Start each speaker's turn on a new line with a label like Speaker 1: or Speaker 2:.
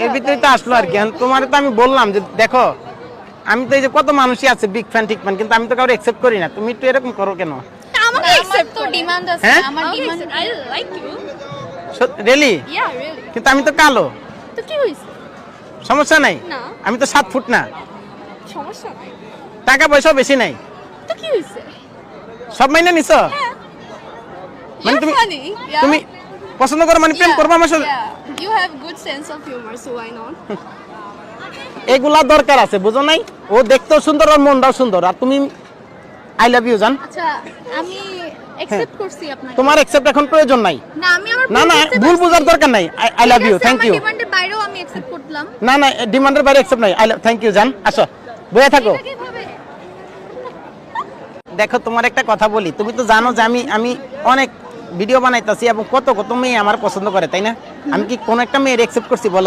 Speaker 1: এর ভিতরে তো আসলো আর কি। তোমার তো আমি বললাম যে দেখো আমি তো এই যে কত মানুষই আছে বিগ ফ্যান টিক ফ্যান, কিন্তু আমি তো কাউকে অ্যাকসেপ্ট করি না। তুমি একটু এরকম করো কেন?
Speaker 2: আমাকে accept
Speaker 3: তো
Speaker 2: করে।
Speaker 3: ডিমান্ড আছে
Speaker 1: হ্যাঁ?
Speaker 3: আমার demand
Speaker 2: I like you.
Speaker 1: Really?
Speaker 2: Yeah, really.
Speaker 1: কিন্তু আমি তো কালো,
Speaker 2: তো কি হইছে?
Speaker 1: সমস্যা নাই।
Speaker 2: না।
Speaker 1: আমি তো 7 ফুট না,
Speaker 2: সমস্যা নাই।
Speaker 1: টাকা পয়সাও বেশি নাই,
Speaker 2: তো কি হইছে?
Speaker 1: সব মাইনে নিছো। মানে
Speaker 2: You're
Speaker 1: তুমি
Speaker 2: funny. Yeah.
Speaker 1: তুমি পছন্দ করো মানে প্রেম করবো আমার সাথে?
Speaker 2: Yeah. You have good sense of humor, so why not?
Speaker 1: এগুলা দরকার আছে, বুঝো নাই? ও দেখতেও সুন্দর আর মনটাও সুন্দর, আর তুমি আই লাভ ইউ জান।
Speaker 2: আচ্ছা, আমি accept করছি আপনাকে।
Speaker 1: তোমার অ্যাকসেপ্ট এখন প্রয়োজন নাই।
Speaker 2: না, আমি আমার
Speaker 1: না না, ভুল বোঝার দরকার নাই। I love you, thank you.
Speaker 2: ডিমান্ডের বাইরেও আমি accept করলাম।
Speaker 1: না না, ডিমান্ডের বাইরে অ্যাকসেপ্ট নাই। আই লাভ, থ্যাংক ইউ জান। আসো বইয়া থাকো।
Speaker 2: এটা কিভাবে?
Speaker 1: দেখো তোমার একটা কথা বলি, তুমি তো জানো যে আমি অনেক ভিডিও বানাইতাছি এবং কত কত মেয়ে আমার পছন্দ করে, তাই না? আমি কি কোন একটা মেয়ের অ্যাকসেপ্ট করছি বলো?